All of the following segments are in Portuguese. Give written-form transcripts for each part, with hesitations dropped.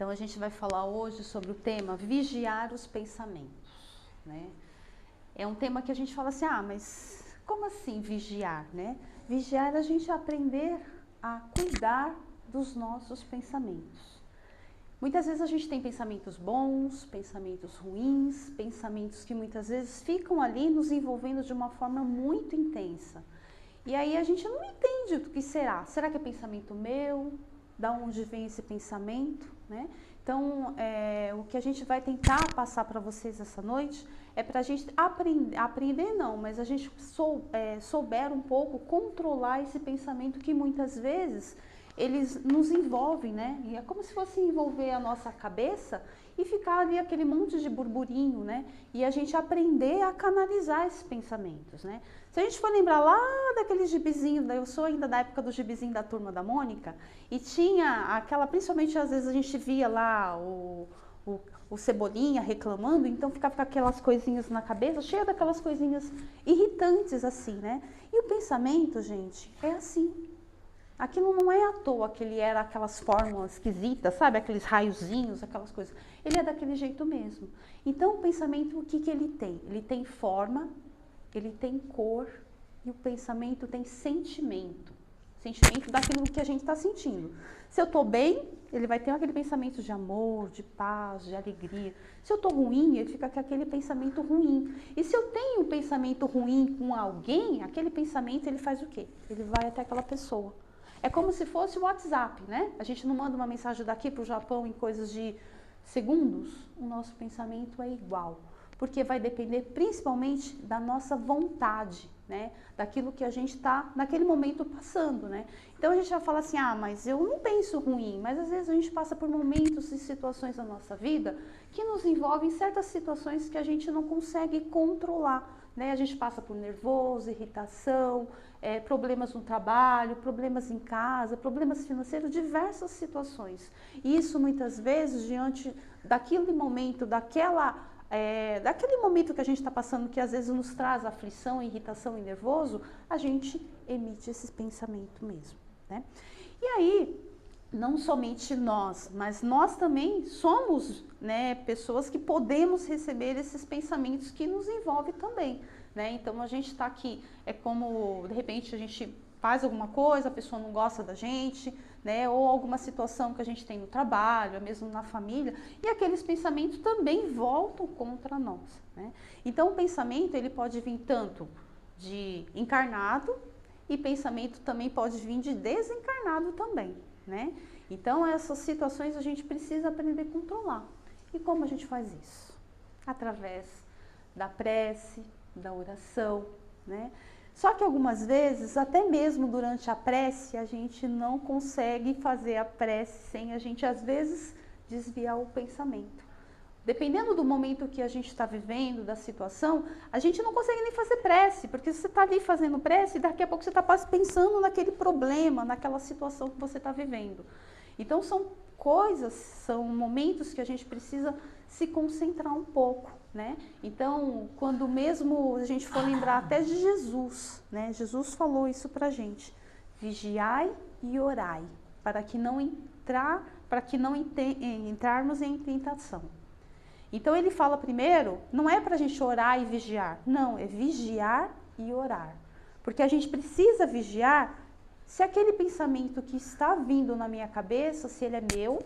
Então a gente vai falar hoje sobre o tema vigiar os pensamentos, né? É um tema que a gente fala assim, mas como assim vigiar, né? Vigiar é a gente aprender a cuidar dos nossos pensamentos. Muitas vezes a gente tem pensamentos bons, pensamentos ruins, pensamentos que muitas vezes ficam ali nos envolvendo de uma forma muito intensa. E aí a gente não entende o que será. Será que é pensamento meu? Da onde vem esse pensamento, né? Então, o que a gente vai tentar passar para vocês essa noite é para a gente aprender não, mas a gente souber um pouco controlar esse pensamento que muitas vezes eles nos envolvem, né? E é como se fosse envolver a nossa cabeça e ficar ali aquele monte de burburinho, né? E a gente aprender a canalizar esses pensamentos, né? Se a gente for lembrar lá daquele gibizinho, eu sou ainda da época do gibizinho da Turma da Mônica, e tinha aquela, principalmente às vezes a gente via lá o Cebolinha reclamando, então ficava com aquelas coisinhas na cabeça, cheia daquelas coisinhas irritantes assim, né? E o pensamento, gente, é assim. Aquilo não é à toa que ele era aquelas fórmulas esquisitas, sabe? Aqueles raiozinhos, aquelas coisas. Ele é daquele jeito mesmo. Então, o pensamento, o que que ele tem? Ele tem forma, ele tem cor e o pensamento tem sentimento. Sentimento daquilo que a gente está sentindo. Se eu estou bem, ele vai ter aquele pensamento de amor, de paz, de alegria. Se eu estou ruim, ele fica com aquele pensamento ruim. E se eu tenho um pensamento ruim com alguém, aquele pensamento ele faz o quê? Ele vai até aquela pessoa. É como se fosse o WhatsApp, né? A gente não manda uma mensagem daqui para o Japão em coisas de segundos. O nosso pensamento é igual. Porque vai depender principalmente da nossa vontade, né? Daquilo que a gente está naquele momento passando, né? Então a gente vai falar assim, mas eu não penso ruim, mas às vezes a gente passa por momentos e situações da nossa vida que nos envolvem certas situações que a gente não consegue controlar, né? A gente passa por nervoso, irritação, problemas no trabalho, problemas em casa, problemas financeiros, diversas situações. E isso muitas vezes diante daquele momento, daquele momento que a gente está passando, que às vezes nos traz aflição, irritação e nervoso, a gente emite esse pensamento mesmo, né? E aí, não somente nós, mas nós também somos, né, pessoas que podemos receber esses pensamentos que nos envolvem também, né? Então a gente está aqui, é como de repente a gente faz alguma coisa, a pessoa não gosta da gente, né? Ou alguma situação que a gente tem no trabalho, mesmo na família, e aqueles pensamentos também voltam contra nós, né? Então o pensamento ele pode vir tanto de encarnado e pensamento também pode vir de desencarnado também, né? Então essas situações a gente precisa aprender a controlar. E como a gente faz isso? Através da prece, da oração, né? Só que algumas vezes, até mesmo durante a prece, a gente não consegue fazer a prece sem a gente, às vezes, desviar o pensamento. Dependendo do momento que a gente está vivendo, da situação, a gente não consegue nem fazer prece, porque você está ali fazendo prece e daqui a pouco você está pensando naquele problema, naquela situação que você está vivendo. Então, são coisas, são momentos que a gente precisa se concentrar um pouco, né? Então, quando mesmo a gente for lembrar até de Jesus, né? Jesus falou isso pra gente: vigiai e orai, para que não entrarmos em tentação. Então ele fala primeiro, não é pra gente orar e vigiar, não, é vigiar e orar. Porque a gente precisa vigiar se aquele pensamento que está vindo na minha cabeça, se ele é meu,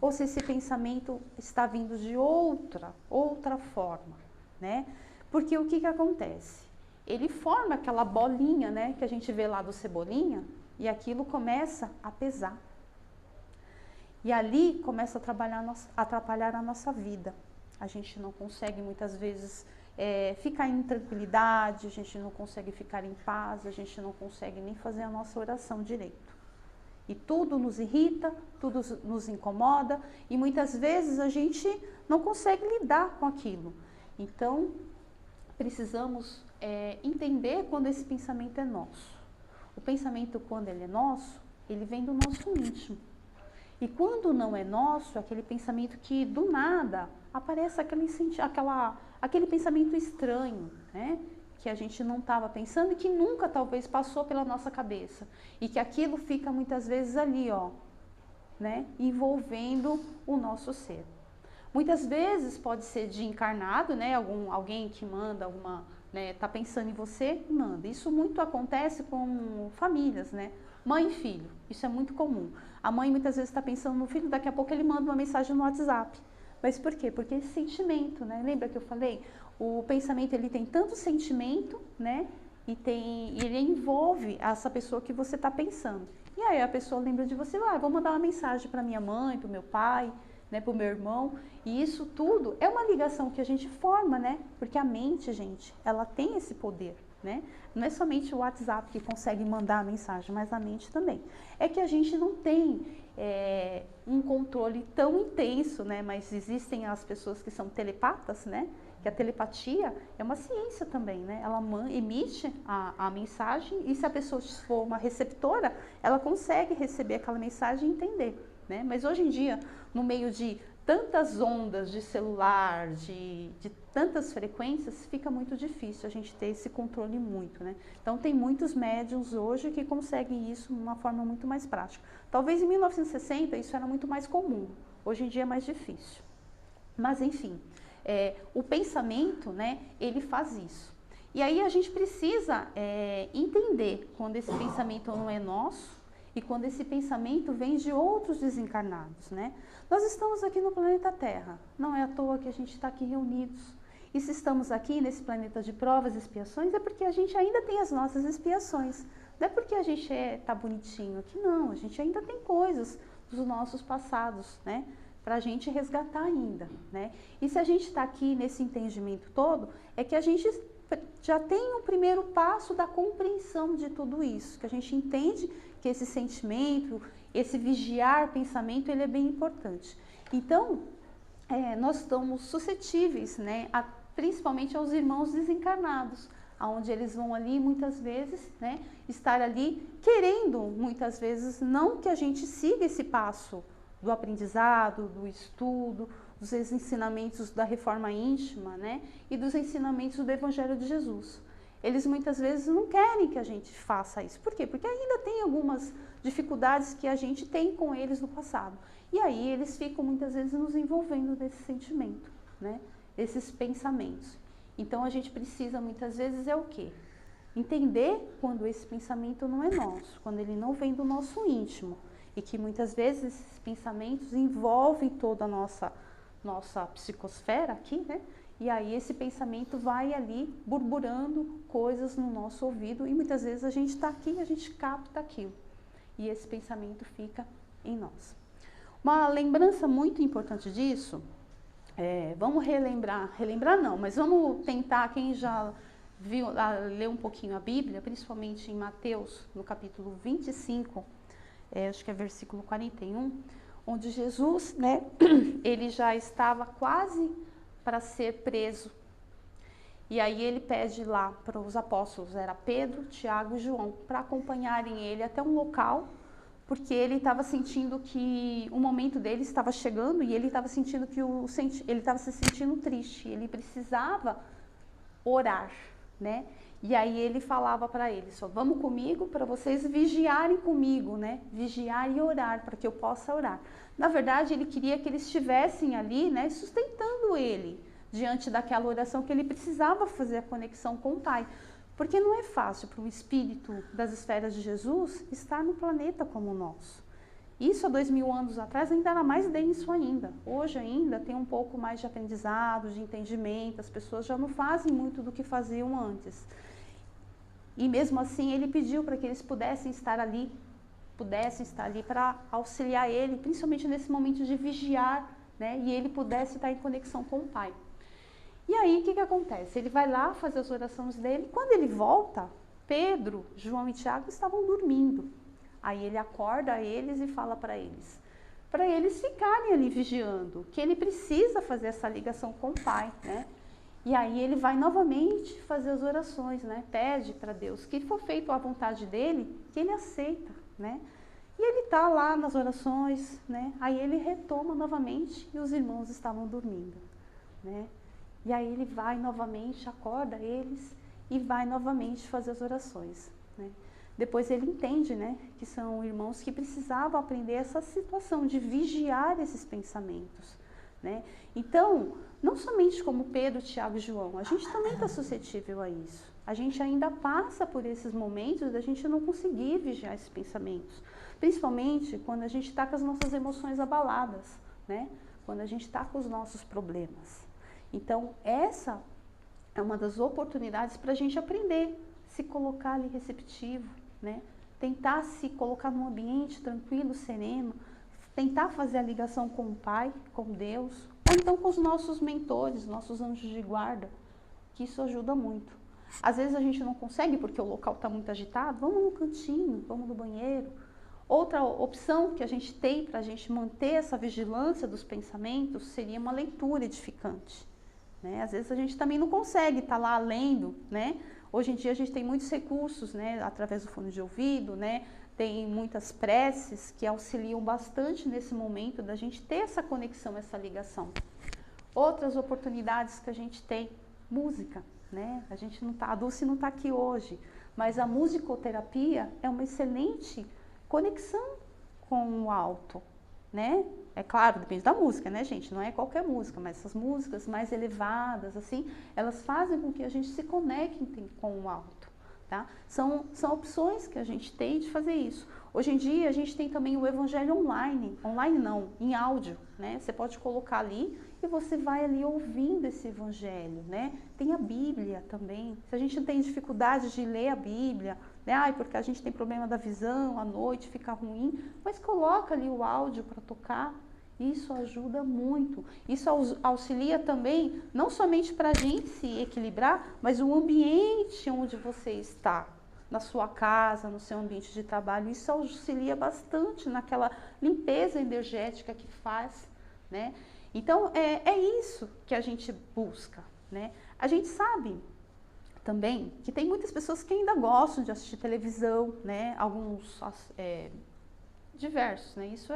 ou se esse pensamento está vindo de outra forma, né? Porque o que acontece? Ele forma aquela bolinha, né, que a gente vê lá do Cebolinha, e aquilo começa a pesar. E ali começa a atrapalhar a nossa vida. A gente não consegue muitas vezes ficar em tranquilidade, a gente não consegue ficar em paz, a gente não consegue nem fazer a nossa oração direito. E tudo nos irrita, tudo nos incomoda e muitas vezes a gente não consegue lidar com aquilo. Então, precisamos entender quando esse pensamento é nosso. O pensamento, quando ele é nosso, ele vem do nosso íntimo. E quando não é nosso, aquele pensamento que do nada aparece aquele pensamento estranho, né? Que a gente não estava pensando e que nunca talvez passou pela nossa cabeça. E que aquilo fica muitas vezes ali, né, envolvendo o nosso ser. Muitas vezes pode ser de encarnado, né, alguém que manda alguma, né, tá pensando em você e manda. Isso muito acontece com famílias, né, mãe e filho, isso é muito comum. A mãe muitas vezes está pensando no filho, daqui a pouco ele manda uma mensagem no WhatsApp. Mas por quê? Porque esse sentimento, né, lembra que eu falei? O pensamento, ele tem tanto sentimento, né, e ele envolve essa pessoa que você está pensando. E aí a pessoa lembra de você, vou mandar uma mensagem para minha mãe, para o meu pai, né, para o meu irmão. E isso tudo é uma ligação que a gente forma, né? Porque a mente, gente, ela tem esse poder, né? Não é somente o WhatsApp que consegue mandar a mensagem, mas a mente também. É que a gente não tem um controle tão intenso, né? Mas existem as pessoas que são telepatas, né? Que a telepatia é uma ciência também, né? Ela emite a mensagem e se a pessoa for uma receptora, ela consegue receber aquela mensagem e entender, né? Mas hoje em dia, no meio de tantas ondas de celular, de tantas frequências, fica muito difícil a gente ter esse controle muito, né? Então tem muitos médiums hoje que conseguem isso de uma forma muito mais prática. Talvez em 1960 isso era muito mais comum, hoje em dia é mais difícil. Mas enfim, o pensamento, né, ele faz isso. E aí a gente precisa entender quando esse pensamento não é nosso e quando esse pensamento vem de outros desencarnados, né? Nós estamos aqui no planeta Terra, não é à toa que a gente está aqui reunidos. E se estamos aqui nesse planeta de provas e expiações, é porque a gente ainda tem as nossas expiações. Não é porque a gente tá bonitinho aqui, não. A gente ainda tem coisas dos nossos passados, né? Para a gente resgatar ainda, né? E se a gente está aqui nesse entendimento todo, é que a gente já tem o primeiro passo da compreensão de tudo isso, que a gente entende que esse sentimento, esse vigiar pensamento, ele é bem importante. Então, nós estamos suscetíveis, né, principalmente aos irmãos desencarnados, aonde eles vão ali muitas vezes, né, estar ali querendo muitas vezes não que a gente siga esse passo do aprendizado, do estudo, dos ensinamentos da reforma íntima, né, e dos ensinamentos do Evangelho de Jesus. Eles muitas vezes não querem que a gente faça isso. Por quê? Porque ainda tem algumas dificuldades que a gente tem com eles no passado. E aí eles ficam muitas vezes nos envolvendo nesse sentimento, né, esses pensamentos. Então a gente precisa muitas vezes o quê? Entender quando esse pensamento não é nosso, quando ele não vem do nosso íntimo. E que muitas vezes esses pensamentos envolvem toda a nossa psicosfera aqui, né? E aí esse pensamento vai ali burburando coisas no nosso ouvido e muitas vezes a gente está aqui e a gente capta aquilo. E esse pensamento fica em nós. Uma lembrança muito importante disso, vamos relembrar não, mas vamos tentar, quem já leu um pouquinho a Bíblia, principalmente em Mateus, no capítulo 25, acho que é versículo 41, onde Jesus, né, ele já estava quase para ser preso. E aí ele pede lá para os apóstolos, era Pedro, Tiago e João, para acompanharem ele até um local, porque ele estava sentindo que o momento dele estava chegando e ele estava sentindo que ele estava se sentindo triste, ele precisava orar, né? E aí ele falava para eles, vamos comigo para vocês vigiarem comigo, né? Vigiar e orar, para que eu possa orar. Na verdade, ele queria que eles estivessem ali, né, sustentando ele diante daquela oração que ele precisava fazer a conexão com o Pai. Porque não é fácil para um espírito das esferas de Jesus estar no planeta como o nosso. Isso há 2000 anos atrás ainda era mais denso ainda. Hoje ainda tem um pouco mais de aprendizado, de entendimento, as pessoas já não fazem muito do que faziam antes. E mesmo assim ele pediu para que eles pudessem estar ali para auxiliar ele, principalmente nesse momento de vigiar, né? E ele pudesse estar em conexão com o Pai. E aí, o que acontece? Ele vai lá fazer as orações dele. Quando ele volta, Pedro, João e Tiago estavam dormindo. Aí ele acorda eles e fala para eles ficarem ali vigiando, que ele precisa fazer essa ligação com o Pai, né? E aí ele vai novamente fazer as orações, né? Pede para Deus que for feito a vontade dele, que ele aceita, né? E ele está lá nas orações, né? Aí ele retoma novamente e os irmãos estavam dormindo, né? E aí ele vai novamente, acorda eles e vai novamente fazer as orações, né? depois ele entende, né, que são irmãos que precisavam aprender essa situação de vigiar esses pensamentos, né? Então, não somente como Pedro, Tiago e João, a gente também está suscetível a isso. A gente ainda passa por esses momentos da gente não conseguir vigiar esses pensamentos, principalmente quando a gente está com as nossas emoções abaladas, né? Quando a gente está com os nossos problemas. Então, essa é uma das oportunidades para a gente aprender, se colocar ali receptivo, né? Tentar se colocar num ambiente tranquilo, sereno, tentar fazer a ligação com o Pai, com Deus, ou então com os nossos mentores, nossos anjos de guarda, que isso ajuda muito. Às vezes a gente não consegue porque o local está muito agitado, vamos no cantinho, vamos no banheiro. Outra opção que a gente tem para a gente manter essa vigilância dos pensamentos seria uma leitura edificante, né? Às vezes a gente também não consegue estar lá lendo, né? Hoje em dia a gente tem muitos recursos, né? Através do fone de ouvido, né? Tem muitas preces que auxiliam bastante nesse momento da gente ter essa conexão, essa ligação. Outras oportunidades que a gente tem, música, né? A gente não tá, a Dulce não está aqui hoje, mas a musicoterapia é uma excelente conexão com o alto, né? É claro, depende da música, né, gente? Não é qualquer música, mas essas músicas mais elevadas, assim, elas fazem com que a gente se conecte com o alto, tá? São opções que a gente tem de fazer isso. Hoje em dia, a gente tem também o evangelho online não, em áudio, né? Você pode colocar ali e você vai ali ouvindo esse evangelho, né? Tem a Bíblia também. Se a gente não tem dificuldade de ler a Bíblia, né? Ai, porque a gente tem problema da visão, à noite fica ruim, mas coloca ali o áudio para tocar. Isso ajuda muito. Isso auxilia também, não somente para a gente se equilibrar, mas o ambiente onde você está, na sua casa, no seu ambiente de trabalho. Isso auxilia bastante naquela limpeza energética que faz, né? Então, é isso que a gente busca, né? A gente sabe também que tem muitas pessoas que ainda gostam de assistir televisão, né? Alguns... diversos, né? Isso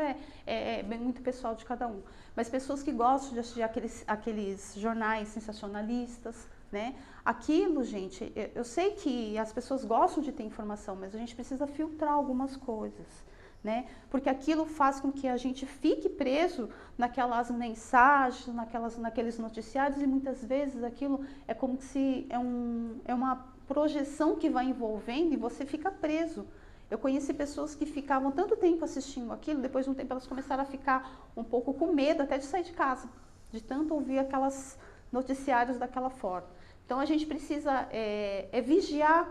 é muito pessoal de cada um. Mas pessoas que gostam de assistir aqueles jornais sensacionalistas, né? Aquilo, gente, eu sei que as pessoas gostam de ter informação, mas a gente precisa filtrar algumas coisas, né? Porque aquilo faz com que a gente fique preso naquelas mensagens, naqueles noticiários, e muitas vezes aquilo é como se é uma projeção que vai envolvendo e você fica preso. Eu conheci pessoas que ficavam tanto tempo assistindo aquilo, depois de um tempo elas começaram a ficar um pouco com medo até de sair de casa, de tanto ouvir aquelas noticiários daquela forma. Então a gente precisa vigiar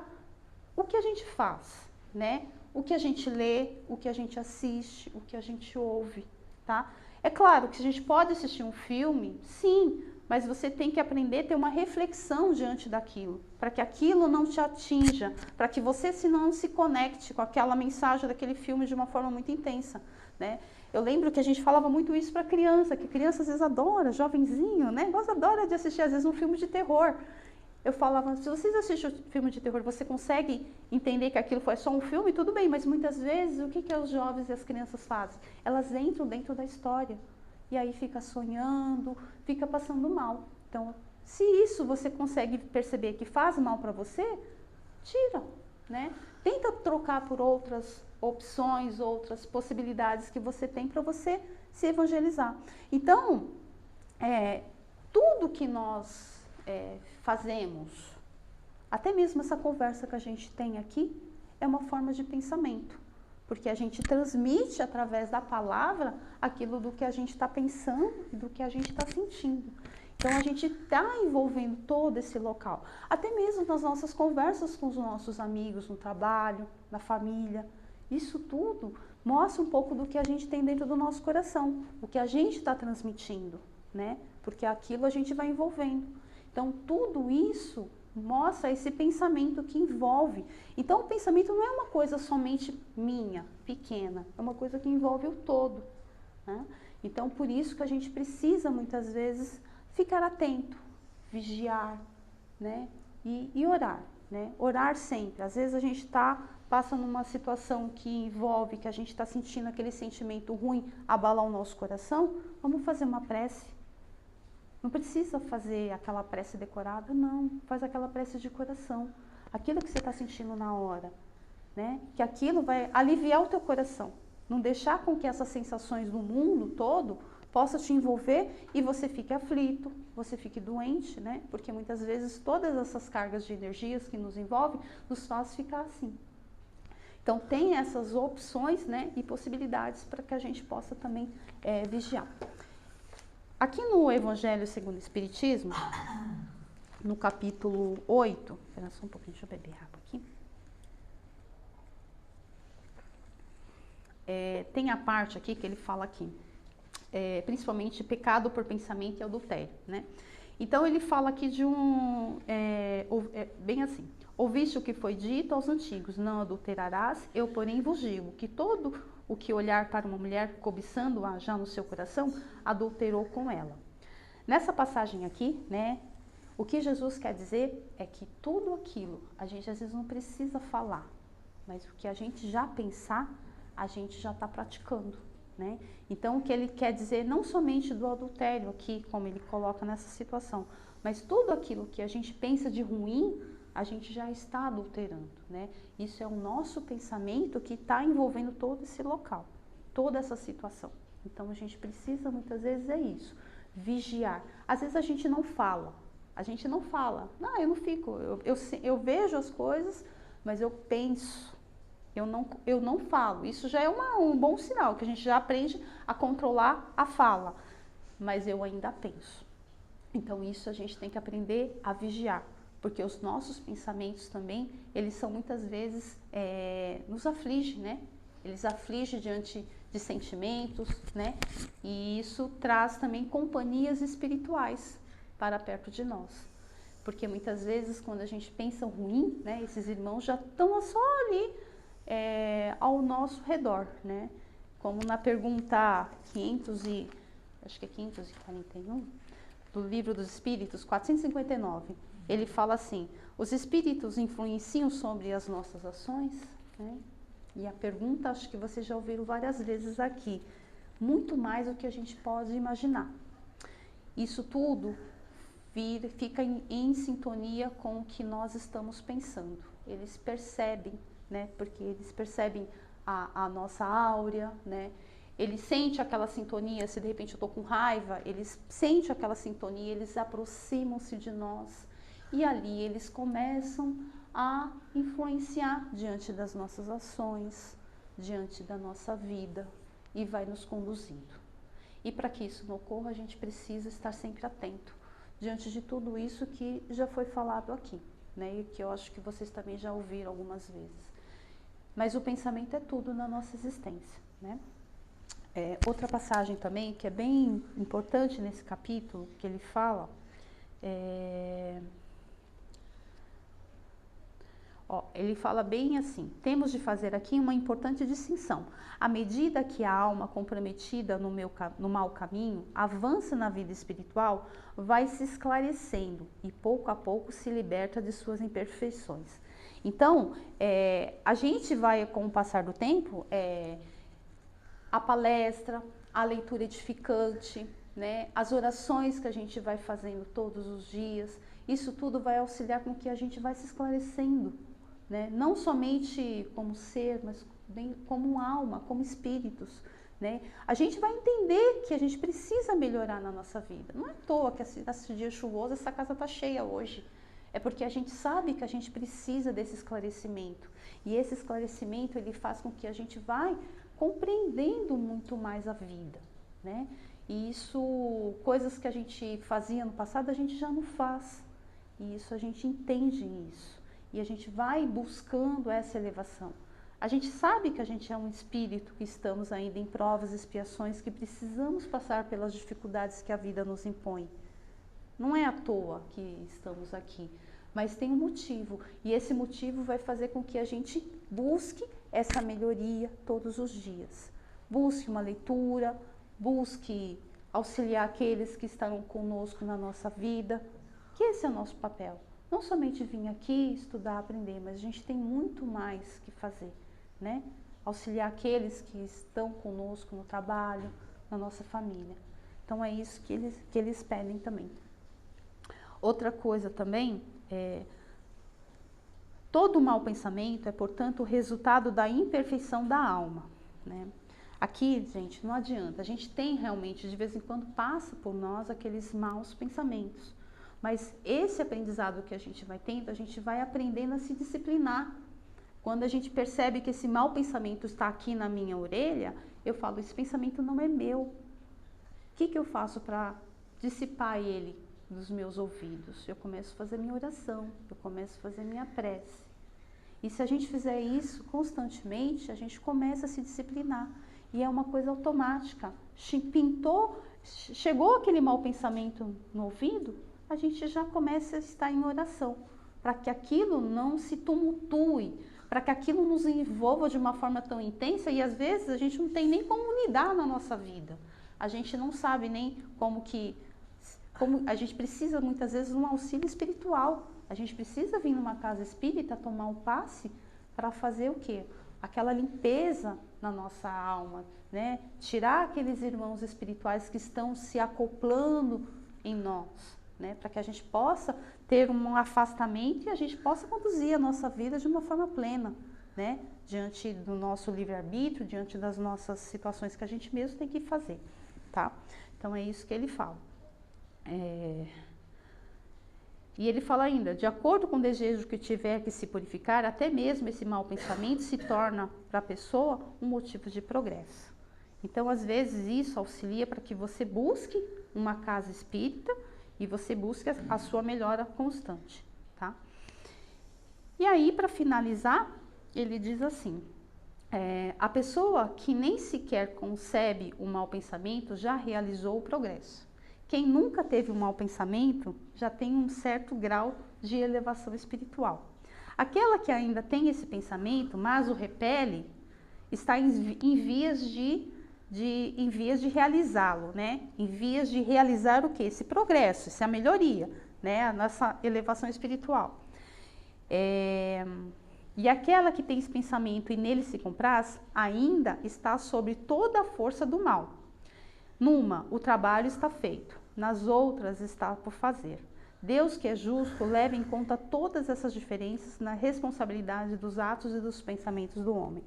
o que a gente faz, né? O que a gente lê, o que a gente assiste, o que a gente ouve, tá? É claro que a gente pode assistir um filme, sim, mas você tem que aprender a ter uma reflexão diante daquilo, para que aquilo não te atinja, para que você não se conecte com aquela mensagem daquele filme de uma forma muito intensa, né? Eu lembro que a gente falava muito isso para criança, que criança às vezes adora, jovenzinho, né? Adora de assistir às vezes um filme de terror. Eu falava, se vocês assistem um filme de terror, você consegue entender que aquilo foi só um filme? Tudo bem, mas muitas vezes o que os jovens e as crianças fazem? Elas entram dentro da história. E aí fica sonhando, fica passando mal. Então, se isso você consegue perceber que faz mal para você, tira, né? Tenta trocar por outras opções, outras possibilidades que você tem para você se evangelizar. Então, tudo que nós fazemos, até mesmo essa conversa que a gente tem aqui, é uma forma de pensamento. Porque a gente transmite através da palavra aquilo do que a gente está pensando e do que a gente está sentindo. Então a gente está envolvendo todo esse local. Até mesmo nas nossas conversas com os nossos amigos, no trabalho, na família. Isso tudo mostra um pouco do que a gente tem dentro do nosso coração, o que a gente está transmitindo, né? Porque aquilo a gente vai envolvendo. Então tudo isso mostra esse pensamento que envolve. Então o pensamento não é uma coisa somente minha, pequena, é uma coisa que envolve o todo, né? Então por isso que a gente precisa muitas vezes ficar atento, vigiar, né? E orar, né? Orar sempre. Às vezes a gente passa numa situação que envolve, que a gente está sentindo aquele sentimento ruim abalar o nosso coração, vamos fazer uma prece. Não precisa fazer aquela prece decorada, não. Faz aquela prece de coração. Aquilo que você está sentindo na hora. né? Que aquilo vai aliviar o teu coração. Não deixar com que essas sensações do mundo todo possa te envolver e você fique aflito, você fique doente, né? Porque muitas vezes todas essas cargas de energias que nos envolvem nos faz ficar assim. Então tem essas opções, né, e possibilidades para que a gente possa também vigiar. Aqui no Evangelho segundo o Espiritismo, no capítulo 8, espera só um pouquinho, deixa eu beber água aqui. Tem a parte aqui que ele fala aqui, principalmente pecado por pensamento e adultério, né? Então ele fala aqui de bem assim, ouviste o que foi dito aos antigos, não adulterarás, eu porém vos digo, que todo o que olhar para uma mulher cobiçando-a já no seu coração, adulterou com ela. Nessa passagem aqui, né, o que Jesus quer dizer é que tudo aquilo, a gente às vezes não precisa falar, mas o que a gente já pensar, a gente já está praticando, né? Então, o que ele quer dizer, não somente do adultério aqui, como ele coloca nessa situação, mas tudo aquilo que a gente pensa de ruim, a gente já está adulterando, né? Isso é o nosso pensamento que está envolvendo todo esse local, toda essa situação. Então, a gente precisa, muitas vezes, isso, vigiar. Às vezes a gente não fala, não, eu não fico, eu vejo as coisas, mas eu penso. Eu não falo. Isso já é um bom sinal, que a gente já aprende a controlar a fala. Mas eu ainda penso. Então, isso a gente tem que aprender a vigiar. Porque os nossos pensamentos também, eles são muitas vezes, nos afligem, né? Eles afligem diante de sentimentos, né? E isso traz também companhias espirituais para perto de nós. Porque muitas vezes, quando a gente pensa ruim, né? Esses irmãos já estão só ali, ao nosso redor, né? Como na pergunta 541 do Livro dos Espíritos, 459, ele fala assim, os espíritos influenciam sobre as nossas ações, né? E a pergunta, acho que vocês já ouviram várias vezes aqui, muito mais do que a gente pode imaginar. Isso tudo fica em sintonia com o que nós estamos pensando. Eles percebem, né? Porque eles percebem a nossa áurea, né? Eles sentem aquela sintonia, se de repente eu estou com raiva, eles sentem aquela sintonia, eles aproximam-se de nós e ali eles começam a influenciar diante das nossas ações, diante da nossa vida e vai nos conduzindo. E para que isso não ocorra, a gente precisa estar sempre atento diante de tudo isso que já foi falado aqui, né? E que eu acho que vocês também já ouviram algumas vezes. Mas o pensamento é tudo na nossa existência, né? Outra passagem também que é bem importante nesse capítulo, que ele fala, ele fala bem assim, temos de fazer aqui uma importante distinção. À medida que a alma comprometida no mau caminho avança na vida espiritual, vai se esclarecendo e pouco a pouco se liberta de suas imperfeições. Então, a gente vai, com o passar do tempo, a palestra, a leitura edificante, né, as orações que a gente vai fazendo todos os dias, isso tudo vai auxiliar com que a gente vai se esclarecendo, né, não somente como ser, mas bem como alma, como espíritos, né. A gente vai entender que a gente precisa melhorar na nossa vida. Não é à toa que esse dia chuvoso, essa casa está cheia hoje. É porque a gente sabe que a gente precisa desse esclarecimento. E esse esclarecimento, ele faz com que a gente vai compreendendo muito mais a vida, né? E isso, coisas que a gente fazia no passado, a gente já não faz. E isso, a gente entende isso. E a gente vai buscando essa elevação. A gente sabe que a gente é um espírito, que estamos ainda em provas, expiações, que precisamos passar pelas dificuldades que a vida nos impõe. Não é à toa que estamos aqui, mas tem um motivo. E esse motivo vai fazer com que a gente busque essa melhoria todos os dias. Busque uma leitura, busque auxiliar aqueles que estarão conosco na nossa vida, que esse é o nosso papel. Não somente vir aqui, estudar, aprender, mas a gente tem muito mais que fazer, né? Auxiliar aqueles que estão conosco no trabalho, na nossa família. Então é isso que eles pedem também. Outra coisa também Todo mau pensamento é, portanto, o resultado da imperfeição da alma, né? Aqui, gente, não adianta. A gente tem realmente, de vez em quando, passa por nós aqueles maus pensamentos. Mas esse aprendizado que a gente vai tendo, a gente vai aprendendo a se disciplinar. Quando a gente percebe que esse mau pensamento está aqui na minha orelha, eu falo, esse pensamento não é meu. O que eu faço para dissipar ele dos meus ouvidos? Eu começo a fazer minha oração, eu começo a fazer minha prece. E se a gente fizer isso constantemente, a gente começa a se disciplinar. E é uma coisa automática. Chegou aquele mau pensamento no ouvido, a gente já começa a estar em oração, para que aquilo não se tumultue, para que aquilo nos envolva de uma forma tão intensa, e às vezes a gente não tem nem como lidar na nossa vida. A gente não sabe nem como a gente precisa muitas vezes de um auxílio espiritual. A gente precisa vir numa casa espírita, tomar um passe para fazer o quê? Aquela limpeza na nossa alma, né? Tirar aqueles irmãos espirituais que estão se acoplando em nós, né? Para que a gente possa ter um afastamento e a gente possa conduzir a nossa vida de uma forma plena, né? Diante do nosso livre-arbítrio, diante das nossas situações que a gente mesmo tem que fazer, tá? Então é isso que ele fala. E ele fala ainda, de acordo com o desejo que tiver que se purificar, até mesmo esse mau pensamento se torna para a pessoa um motivo de progresso. Então, às vezes, isso auxilia para que você busque uma casa espírita e você busque a sua melhora constante, tá? E aí, para finalizar, ele diz assim, a pessoa que nem sequer concebe o mau pensamento já realizou o progresso. Quem nunca teve um mau pensamento já tem um certo grau de elevação espiritual. Aquela que ainda tem esse pensamento, mas o repele, está em vias de realizá-lo, né? Em vias de realizar o quê? Esse progresso, essa melhoria, né? A nossa elevação espiritual. E aquela que tem esse pensamento e nele se compraz, ainda está sob toda a força do mal. Numa, o trabalho está feito. Nas outras está por fazer. Deus, que é justo, leva em conta todas essas diferenças na responsabilidade dos atos e dos pensamentos do homem.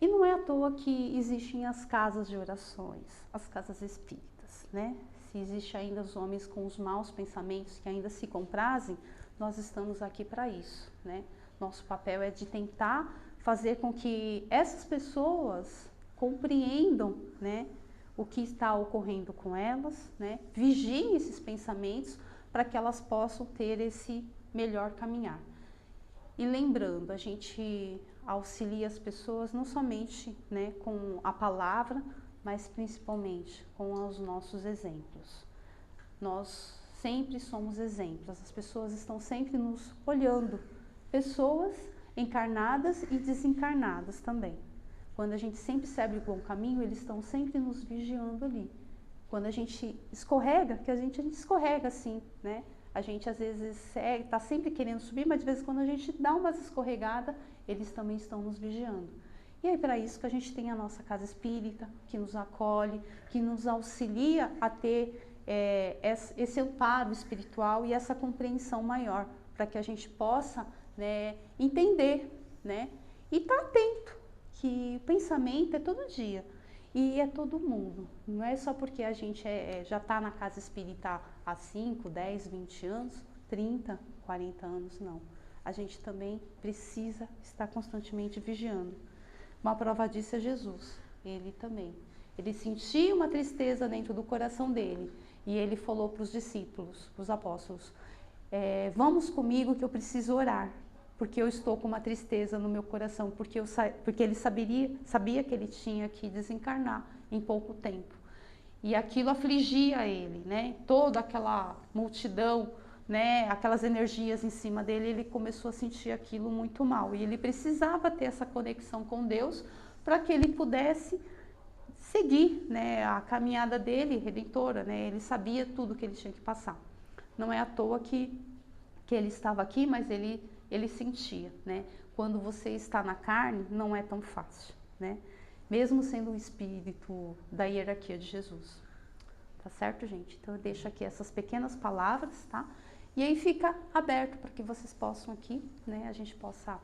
E não é à toa que existem as casas de orações, as casas espíritas, né? Se existe ainda os homens com os maus pensamentos que ainda se comprazem, nós estamos aqui para isso, né? Nosso papel é de tentar fazer com que essas pessoas compreendam, né, o que está ocorrendo com elas, né? Vigiem esses pensamentos para que elas possam ter esse melhor caminhar. E lembrando, a gente auxilia as pessoas não somente, né, com a palavra, mas principalmente com os nossos exemplos. Nós sempre somos exemplos, as pessoas estão sempre nos olhando, pessoas encarnadas e desencarnadas também. Quando a gente sempre segue o bom caminho, eles estão sempre nos vigiando ali. Quando a gente escorrega, que a gente escorrega assim, né? A gente às vezes está sempre querendo subir, mas de vez em quando a gente dá umas escorregadas, eles também estão nos vigiando. E é para isso que a gente tem a nossa casa espírita, que nos acolhe, que nos auxilia a ter esse amparo espiritual e essa compreensão maior, para que a gente possa, né, entender, né? E estar atento. Que o pensamento é todo dia e é todo mundo. Não é só porque a gente já está na casa espírita há 5, 10, 20 anos, 30, 40 anos, não. A gente também precisa estar constantemente vigiando. Uma prova disso é Jesus, ele também. Ele sentia uma tristeza dentro do coração dele e ele falou para os discípulos, para os apóstolos, vamos comigo que eu preciso orar. Porque eu estou com uma tristeza no meu coração, porque ele sabia que ele tinha que desencarnar em pouco tempo. E aquilo afligia ele, né? Toda aquela multidão, né? Aquelas energias em cima dele, ele começou a sentir aquilo muito mal. E ele precisava ter essa conexão com Deus para que ele pudesse seguir, né, a caminhada dele, redentora, né? Ele sabia tudo que ele tinha que passar. Não é à toa que ele estava aqui, mas ele sentia, né? Quando você está na carne, não é tão fácil, né? Mesmo sendo um espírito da hierarquia de Jesus. Tá certo, gente? Então eu deixo aqui essas pequenas palavras, tá? E aí fica aberto para que vocês possam aqui, né, a gente possa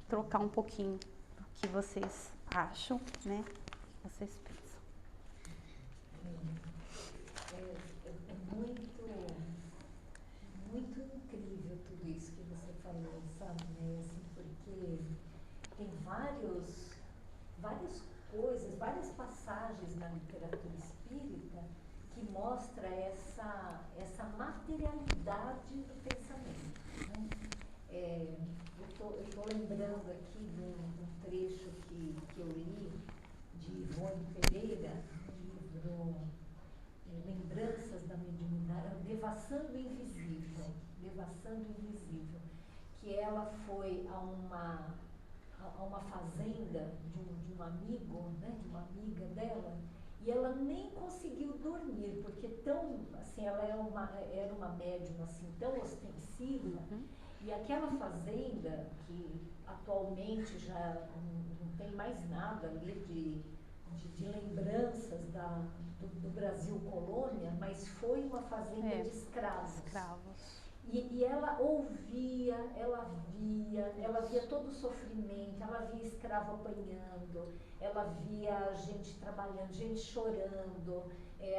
trocar um pouquinho do que vocês acham, né, o que vocês pensam. É muito incrível tudo isso que você falou, sabe, né? Assim, porque tem várias coisas, várias passagens na literatura espírita que mostra essa materialidade do pensamento, né? Eu tô lembrando aqui de um trecho que eu li de Ivone Pereira, no livro Lembranças da Mediunidade, Devassando o Invisível, que ela foi a uma fazenda de um amigo, né, de uma amiga dela, e ela nem conseguiu dormir, porque assim, ela era uma médium assim, tão ostensiva, e aquela fazenda, que atualmente já não tem mais nada ali de lembranças do Brasil colônia, mas foi uma fazenda de escravos. E ela ouvia, ela via todo o sofrimento, ela via escravo apanhando, ela via gente trabalhando, gente chorando,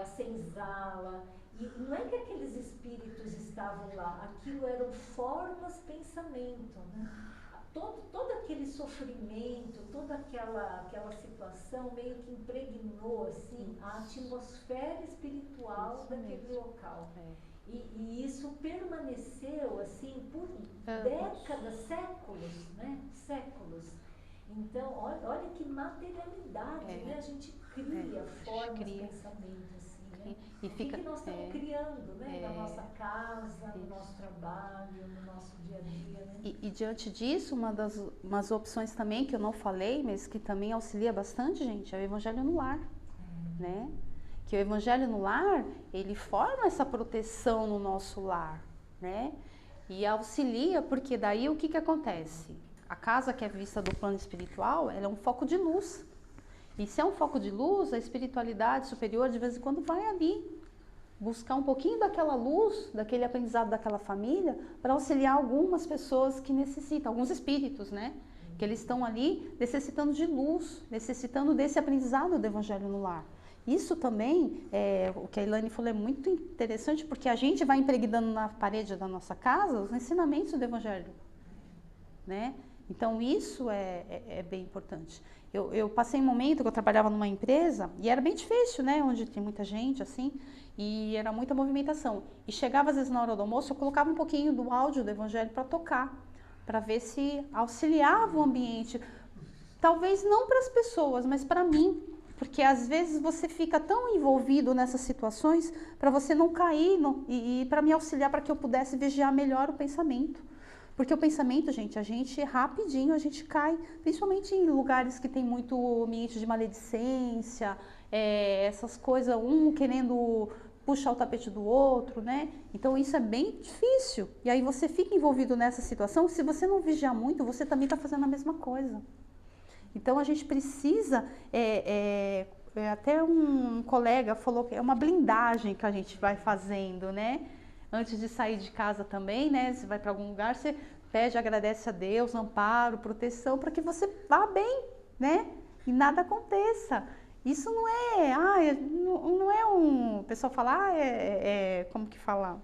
a senzala. E não é que aqueles espíritos estavam lá, aquilo eram formas pensamento, né? Todo aquele sofrimento, toda aquela situação meio que impregnou assim, a atmosfera espiritual daquele local. E isso permaneceu assim por décadas, séculos, né? Séculos. Então, olha que materialidade, né? A gente cria formas de pensamento assim, né? O que nós estamos criando, né? Na nossa casa, no nosso trabalho, no nosso dia a dia, né? E diante disso, umas opções também que eu não falei, mas que também auxilia bastante, gente, é o Evangelho no Lar, né? Que o Evangelho no Lar, ele forma essa proteção no nosso lar, né? E auxilia, porque daí o que acontece? A casa que é vista do plano espiritual, ela é um foco de luz. E se é um foco de luz, a espiritualidade superior de vez em quando vai ali buscar um pouquinho daquela luz, daquele aprendizado daquela família, para auxiliar algumas pessoas que necessitam, alguns espíritos, né? Que eles estão ali necessitando de luz, necessitando desse aprendizado do Evangelho no Lar. Isso também, o que a Elaine falou, é muito interessante, porque a gente vai impregnando na parede da nossa casa os ensinamentos do Evangelho, né? Então, isso é bem importante. Eu passei um momento que eu trabalhava numa empresa, e era bem difícil, né? Onde tem muita gente, assim, e era muita movimentação. E chegava, às vezes, na hora do almoço, eu colocava um pouquinho do áudio do Evangelho para tocar, para ver se auxiliava o ambiente. Talvez não para as pessoas, mas para mim. Porque às vezes você fica tão envolvido nessas situações para você não cair e para me auxiliar para que eu pudesse vigiar melhor o pensamento. Porque o pensamento, gente, rapidinho a gente cai, principalmente em lugares que tem muito ambiente de maledicência, essas coisas, um querendo puxar o tapete do outro, né? Então isso é bem difícil. E aí você fica envolvido nessa situação, se você não vigiar muito, você também está fazendo a mesma coisa. Então a gente precisa, até um colega falou que é uma blindagem que a gente vai fazendo, né? Antes de sair de casa também, né? Você vai para algum lugar, você pede, agradece a Deus, amparo, proteção, para que você vá bem, né? E nada aconteça. Isso não não é o pessoal fala, como que fala?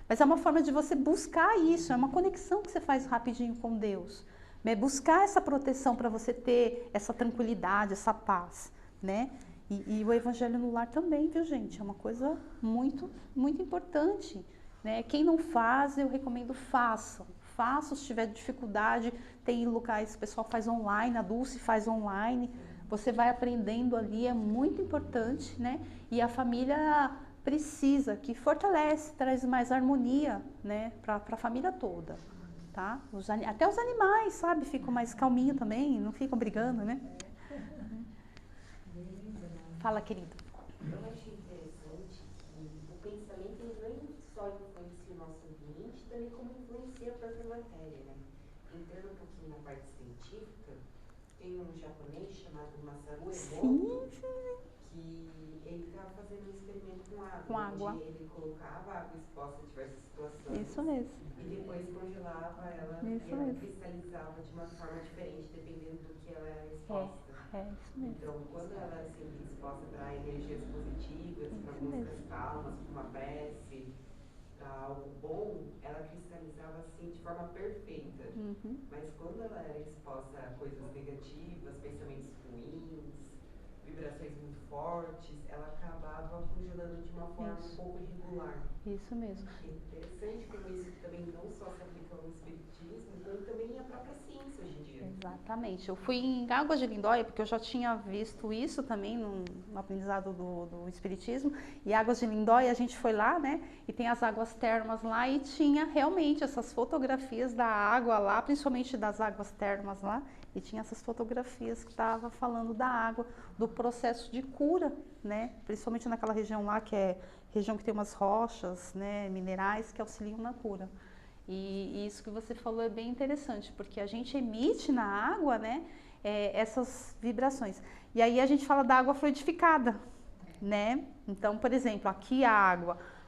Mas é uma forma de você buscar isso, é uma conexão que você faz rapidinho com Deus. Né? Buscar essa proteção para você ter essa tranquilidade, essa paz, né? E o Evangelho no Lar também, viu, gente? É uma coisa muito, muito importante. Né? Quem não faz, eu recomendo façam. Façam, se tiver dificuldade, tem locais que o pessoal faz online, a Dulce faz online, você vai aprendendo ali, é muito importante, né? E a família precisa, que fortalece, traz mais harmonia, né? Para a família toda, tá? Até os animais, sabe? Ficam mais calminhos também, não ficam brigando, né? Fala, querido. Eu achei interessante que o pensamento ele não só influencia o nosso ambiente, também como influencia a própria matéria, né? Entrando um pouquinho na parte científica, tem um japonês chamado Masaru Emoto, que ele estava fazendo um experimento com Com água. onde ele colocava a água exposta a diversas situações. Isso mesmo. E depois congelava ela Isso e ela mesmo. cristalizava de uma forma diferente, dependendo do que ela era exposta. É isso mesmo. Então, quando ela é sempre exposta para energias positivas, para músicas calmas, para uma prece, para algo bom, ela cristalizava assim de forma perfeita. Mas quando ela era exposta a coisas negativas, pensamentos ruins, vibrações muito fortes, ela acabava congelando de uma forma um pouco irregular. Isso mesmo. É interessante como isso também não só se aplica ao espiritismo, como também à própria ciência hoje em dia. Exatamente. Eu fui em Águas de Lindóia, porque eu já tinha visto isso também no aprendizado do Espiritismo. E Águas de Lindóia, a gente foi lá, né? E tem as águas termas lá e tinha realmente essas fotografias da água lá, principalmente das águas termas lá. E tinha essas fotografias que estava falando da água, do processo de cura, né? Principalmente naquela região lá, que é região que tem umas rochas, né, minerais que auxiliam na cura. E isso que você falou é bem interessante, porque a gente emite na água, né, essas vibrações. E aí a gente fala da água fluidificada, né? Então, por exemplo, aqui a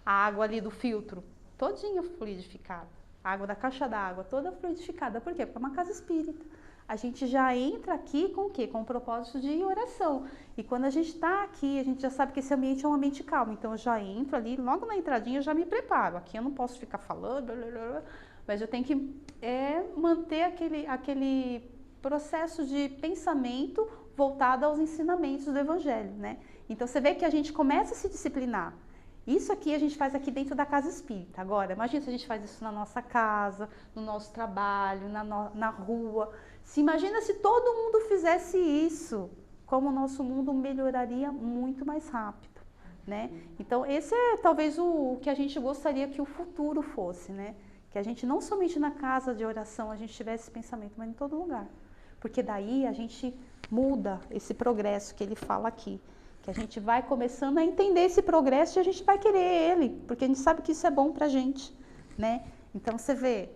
água ali do filtro, todinha fluidificada. A água da caixa d'água, toda fluidificada. Por quê? Porque é uma casa espírita. A gente já entra aqui com o quê? Com o propósito de oração. E quando a gente está aqui, a gente já sabe que esse ambiente é um ambiente calmo. Então, eu já entro ali, logo na entradinha, eu já me preparo. Aqui eu não posso ficar falando, mas eu tenho que manter aquele processo de pensamento voltado aos ensinamentos do Evangelho, né? Então, você vê que a gente começa a se disciplinar. Isso aqui a gente faz aqui dentro da casa espírita. Agora, imagina se a gente faz isso na nossa casa, no nosso trabalho, na rua. Se imagina se todo mundo fizesse isso, como o nosso mundo melhoraria muito mais rápido, né? Então, esse é talvez o que a gente gostaria que o futuro fosse, né? Que a gente não somente na casa de oração a gente tivesse esse pensamento, mas em todo lugar. Porque daí a gente muda esse progresso que ele fala aqui. Que a gente vai começando a entender esse progresso e a gente vai querer ele, porque a gente sabe que isso é bom pra gente, né? Então, você vê,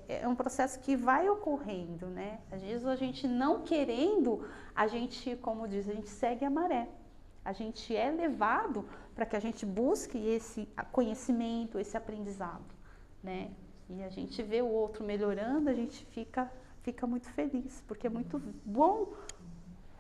é um processo que vai ocorrendo, né? Às vezes, a gente não querendo, a gente, como diz, a gente segue a maré. A gente é levado para que a gente busque esse conhecimento, esse aprendizado, né? E a gente vê o outro melhorando, a gente fica muito feliz, porque é muito bom,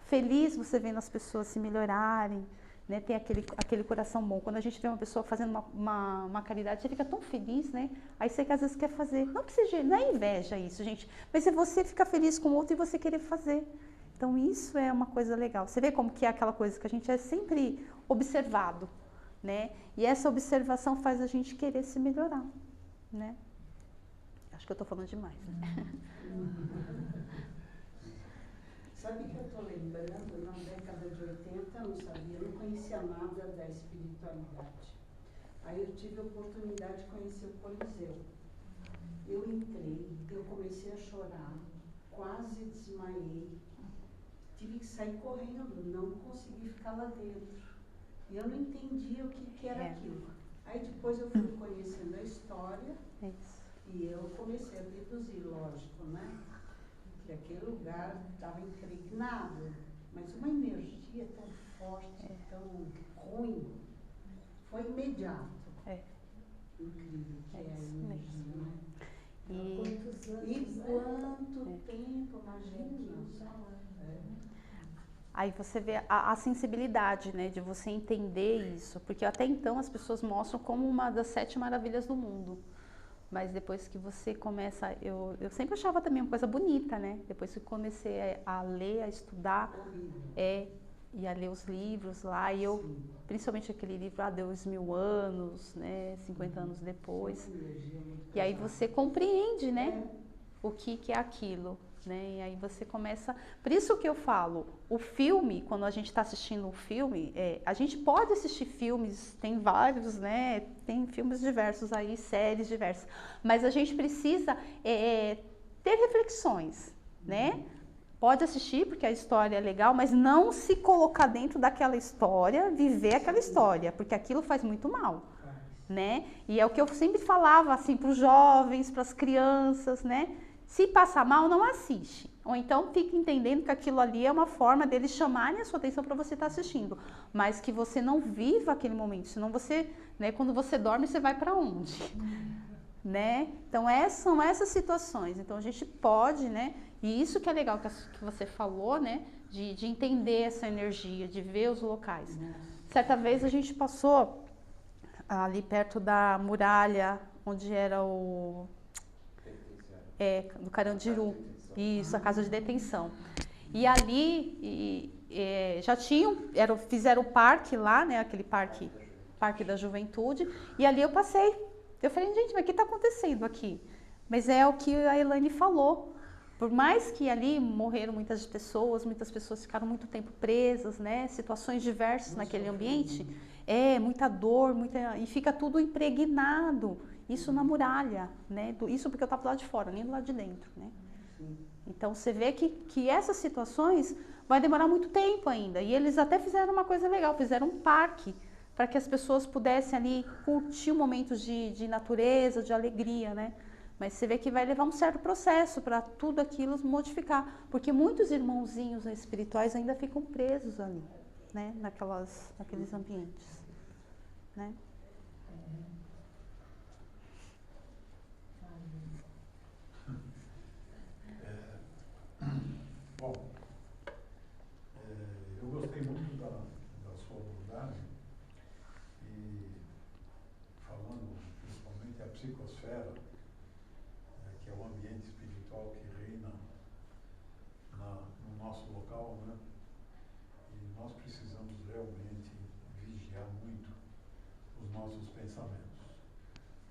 feliz você vendo as pessoas se melhorarem, né? Tem aquele coração bom. Quando a gente vê uma pessoa fazendo uma caridade, você fica tão feliz, né? Aí você que às vezes quer fazer. Não que seja, não é inveja isso, gente, mas é você ficar feliz com o outro e você querer fazer. Então isso é uma coisa legal. Você vê como que é aquela coisa que a gente é sempre observado, né? E essa observação faz a gente querer se melhorar, né? Acho que eu tô falando demais, né? Sabe que eu estou lembrando, na década de 80, eu não sabia, eu não conhecia nada da espiritualidade. Aí eu tive a oportunidade de conhecer o Coliseu. Eu entrei, eu comecei a chorar, quase desmaiei. Tive que sair correndo, não consegui ficar lá dentro. E eu não entendia o que era aquilo. Aí depois eu fui conhecendo a história e eu comecei a deduzir, lógico, né? Que aquele lugar estava impregnado, mas uma energia tão forte, tão ruim, foi imediato. Incrível que é a energia, né? E quanto tempo, imagina. Aí você vê a sensibilidade, né, de você entender isso, porque até então as pessoas mostram como uma das 7 maravilhas do mundo. Mas depois que você começa, eu sempre achava também uma coisa bonita, né? Depois que comecei a ler, a estudar, e a ler os livros lá, e eu, principalmente aquele livro, Deus 1000 anos, né? 50 anos depois. E aí você compreende, né? O que é aquilo, né? E aí você começa... Por isso que eu falo, o filme, quando a gente está assistindo um filme, a gente pode assistir filmes, tem vários, né? Tem filmes diversos aí, séries diversas, mas a gente precisa ter reflexões, né? Pode assistir porque a história é legal, mas não se colocar dentro daquela história, viver aquela história, porque aquilo faz muito mal, né? E é o que eu sempre falava, assim, para os jovens, para as crianças, né? Se passar mal, não assiste. Ou então fique entendendo que aquilo ali é uma forma deles chamarem a sua atenção para você estar assistindo, mas que você não viva aquele momento, senão você, né, quando você dorme, você vai para onde? Né? Então são essas situações. Então a gente pode, né? E isso que é legal que você falou, né? De entender essa energia, de ver os locais. Certa vez a gente passou ali perto da muralha, onde era o do Carandiru, isso, a casa de detenção. E ali já fizeram o parque lá, né? Aquele parque da juventude. E ali eu passei. Eu falei, gente, mas o que está acontecendo aqui? Mas é o que a Elaine falou. Por mais que ali morreram muitas pessoas ficaram muito tempo presas, né? Situações diversas naquele ambiente. Muita dor, e fica tudo impregnado. Isso na muralha, né? Isso porque eu estava do lado de fora, nem do lado de dentro, né? Então você vê que essas situações vai demorar muito tempo ainda. E eles até fizeram uma coisa legal, fizeram um parque para que as pessoas pudessem ali curtir momentos de natureza, de alegria, né? Mas você vê que vai levar um certo processo para tudo aquilo modificar, porque muitos irmãozinhos espirituais ainda ficam presos ali, né? Naqueles ambientes, né? Bom, eu gostei muito da sua abordagem e falando principalmente a psicosfera, que é o ambiente espiritual que reina no nosso local, né? E nós precisamos realmente vigiar muito os nossos pensamentos.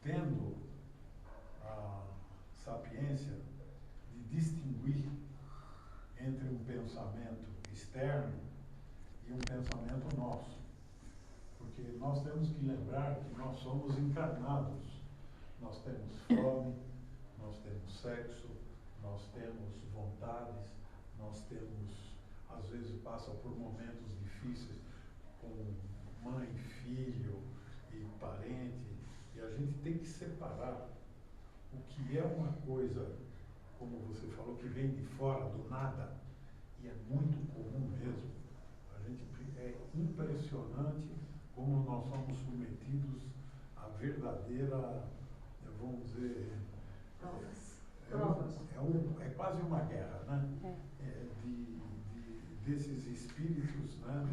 Tendo a sapiência de distinguir entre um pensamento externo e um pensamento nosso. Porque nós temos que lembrar que nós somos encarnados. Nós temos fome, nós temos sexo, nós temos vontades, nós temos, às vezes passa por momentos difíceis com mãe, filho e parente, e a gente tem que separar o que é uma coisa, como você falou, que vem de fora, do nada, e é muito comum mesmo. É impressionante como nós somos submetidos à verdadeira, vamos dizer, é quase uma guerra, né? Desses espíritos, né?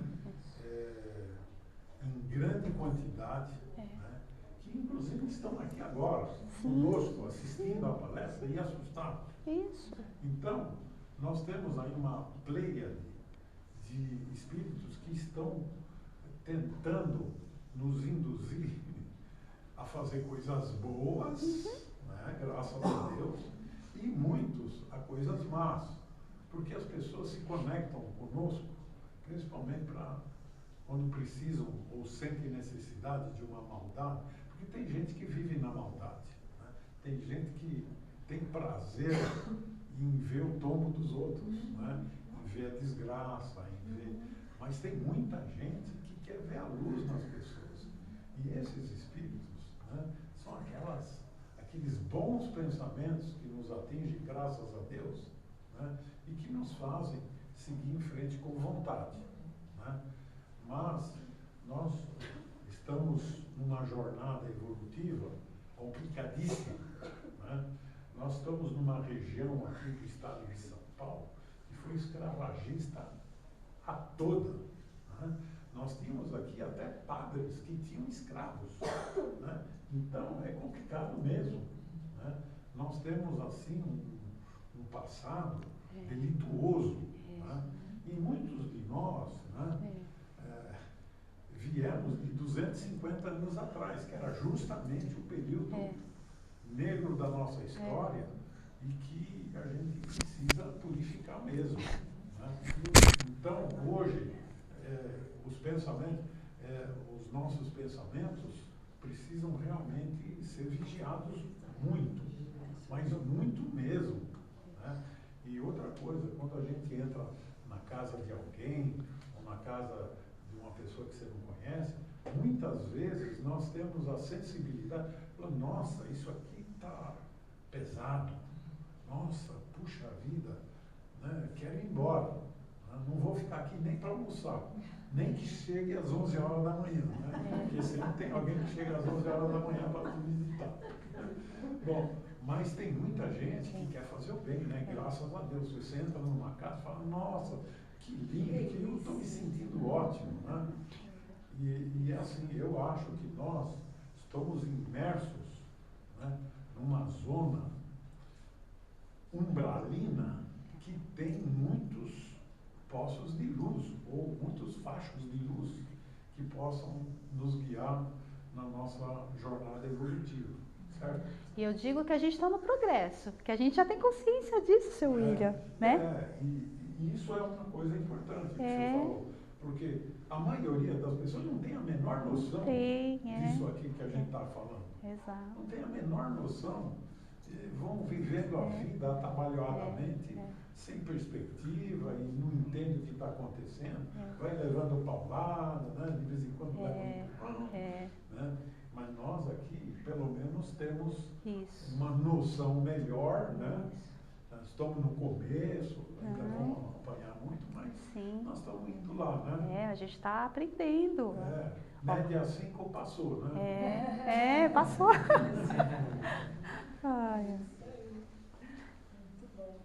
Em grande quantidade, né? Que inclusive estão aqui agora, conosco, assistindo à palestra e assustados. Isso. Então, nós temos aí uma pleiade de espíritos que estão tentando nos induzir a fazer coisas boas, né, graças a Deus, e muitos a coisas más, porque as pessoas se conectam conosco, principalmente quando precisam ou sentem necessidade de uma maldade, porque tem gente que vive na maldade, né? Tem gente que tem prazer em ver o tombo dos outros, né? Em ver a desgraça, mas tem muita gente que quer ver a luz nas pessoas. E esses espíritos, né, são aqueles bons pensamentos que nos atingem graças a Deus, né, e que nos fazem seguir em frente com vontade, né? Mas nós estamos numa jornada evolutiva complicadíssima, né? Nós estamos numa região aqui do estado de São Paulo que foi escravagista a toda, né? Nós tínhamos aqui até padres que tinham escravos, né? Então é complicado mesmo, né? Nós temos assim um passado delituoso, né? E muitos de nós, né, viemos de 250 anos atrás, que era justamente o período negro da nossa história e que a gente precisa purificar mesmo, né? Então, hoje, os nossos pensamentos precisam realmente ser vigiados muito, mas muito mesmo, né? E outra coisa, quando a gente entra na casa de alguém, ou na casa de uma pessoa que você não conhece, muitas vezes nós temos a sensibilidade, nossa, isso aqui está pesado, nossa, puxa vida, né? Quero ir embora. Né? Não vou ficar aqui nem para almoçar. Nem que chegue às 11 horas da manhã. Né? Porque sempre tem alguém que chega às 11 horas da manhã para te visitar. Bom, mas tem muita gente que quer fazer o bem, né? Graças a Deus. Você entra numa casa e fala, nossa, que lindo, que eu estou me sentindo ótimo. Né? E assim, eu acho que nós estamos imersos, né, numa zona umbralina que tem muitos poços de luz, ou muitos fachos de luz que possam nos guiar na nossa jornada evolutiva, certo? E eu digo que a gente está no progresso, que a gente já tem consciência disso, seu William, né? E isso é uma coisa importante que você falou, porque a maioria das pessoas não tem a menor noção disso aqui que a gente está falando. Exato. Não tem a menor noção. Vão vivendo a vida atabalhoadamente, sem perspectiva, e não entende o que está acontecendo, vai levando paulada, né? De vez em quando leva um empurrão, né? Mas nós aqui, pelo menos, temos uma noção melhor, né? Nós estamos no começo, ainda vamos apanhar muito, mas nós estamos indo lá, né? A gente está aprendendo. Média 5 passou, né? Passou. Ai. Muito bom.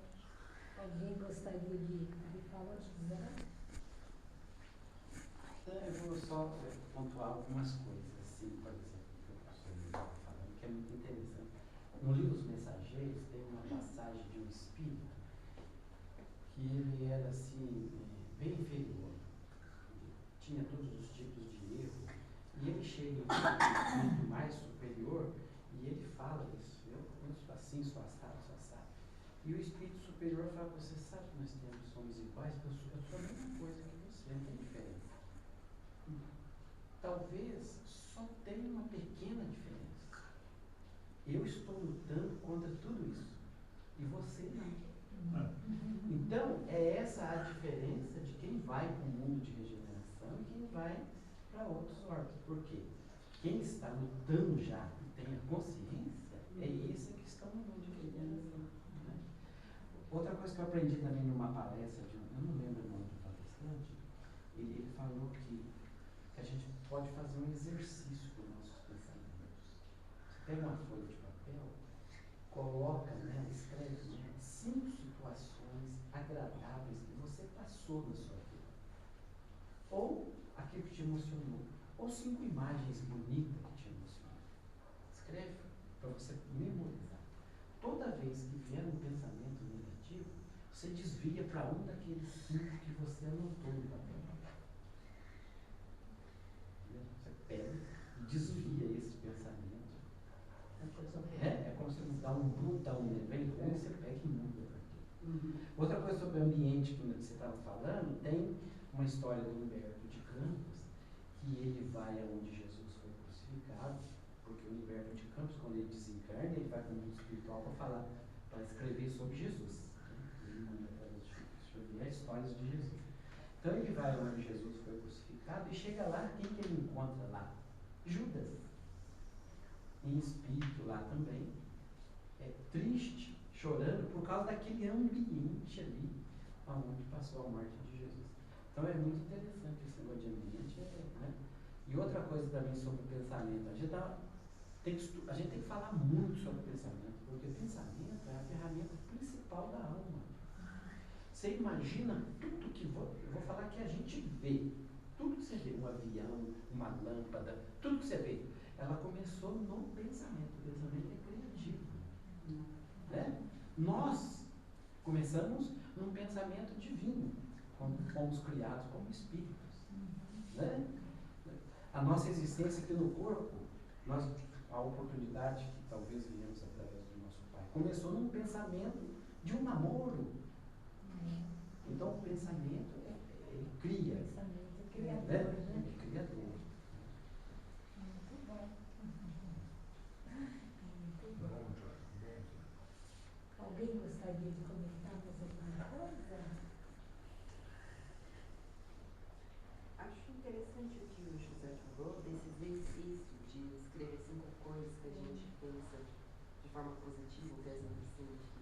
Alguém gostaria de falar, José? Eu vou só pontuar algumas coisas, assim, por exemplo, que o professor estava falando, que é muito interessante. No livro Os Mensageiros tem uma passagem de um espírito que ele era, assim, bem inferior. Tinha todos os tipos de erro. E ele chega em um espírito mais superior e ele fala isso. Eu sou assim, sou assado, sou assado. E o espírito superior fala, você sabe que nós somos iguais, eu sou a mesma coisa que você, não tem diferença. Talvez só tenha uma pequena diferença. Eu estou lutando contra tudo isso. E você não. Então, é essa a diferença de quem vai para o mundo de regeneração e quem vai para outros órgãos. Por quê? Quem está lutando já e tem a consciência, é esse que está no mundo de regeneração. Né? Outra coisa que eu aprendi também numa palestra, eu não lembro o nome do palestrante, ele falou que a gente pode fazer um exercício dos nossos pensamentos. Você pega uma folha de papel, coloca, né, escreve 5 situações agradáveis que você passou na sua vida. Ou aquilo que te emocionou. Ou 5 imagens bonitas que te emocionam. Escreve para você memorizar. Toda vez que vier um pensamento negativo, você desvia para um daqueles 5 que você anotou no papel. Você pega e desvia esse pensamento. É como se você dá um botão, né? Vem com você pega e muda. Outra coisa sobre o ambiente que você estava falando, tem uma história do Humberto de Campos, que ele vai aonde Jesus foi crucificado, porque o Humberto de Campos, quando ele desencarna, ele vai para o mundo espiritual para escrever sobre Jesus. Né? Ele manda para os Xavier histórias de Jesus. Então ele vai aonde Jesus foi crucificado e chega lá, quem que ele encontra lá? Judas. Em espírito lá também, triste, chorando por causa daquele ambiente ali, onde passou a morte de Jesus. Então é muito interessante esse negócio de ambiente. Né? E outra coisa também sobre o pensamento, a gente tem que falar muito sobre o pensamento, porque o pensamento é a ferramenta principal da alma. Você imagina tudo que eu vou falar que a gente vê, tudo que você vê, um avião, uma lâmpada, tudo que você vê, ela começou no pensamento. O pensamento é criativo. Né? Nós começamos num pensamento divino, quando fomos criados como espíritos. Né? A nossa existência aqui no corpo, a oportunidade que talvez viemos através do nosso pai, começou num pensamento de um namoro. Então o pensamento cria. O pensamento é criador, né? né? É criador. Muito bom. Muito bom. Alguém gostaria de comentar mais alguma coisa? Acho interessante o que o José falou, desse exercício de escrever 5 coisas que a gente pensa de forma positiva, ou que a gente sente que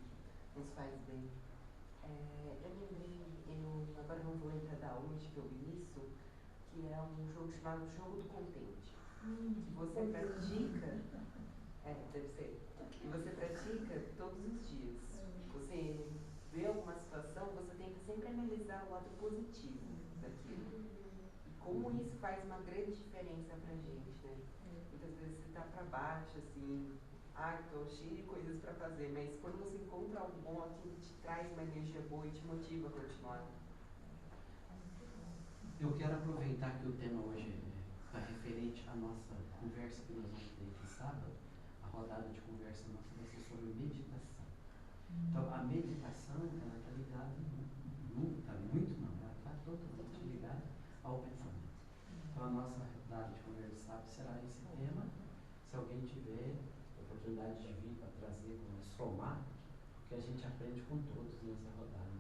nos faz bem. Eu lembrei, agora não vou lembrar da onde que eu vi isso, que é um jogo chamado Jogo do Contente. Que você pratica, deve ser, e você pratica todos os dias. Você vê alguma situação, você tenta sempre analisar o lado positivo daquilo. E como isso faz uma grande diferença pra gente, né? Muitas vezes você tá pra baixo, assim, tô cheio de coisas pra fazer, mas quando você encontra algo bom, aquilo te traz uma energia boa e te motiva a continuar. Eu quero aproveitar que o tema hoje está referente à nossa conversa que nós vamos ter aqui sábado. A rodada de conversa nossa vai ser sobre meditação. Então, a meditação, ela está ligada, está muito não, ela está totalmente ligada ao pensamento. Então, a nossa rodada de conversa sábado será esse tema. Se alguém tiver oportunidade de vir para trazer, somar, porque a gente aprende com todos nessa rodada.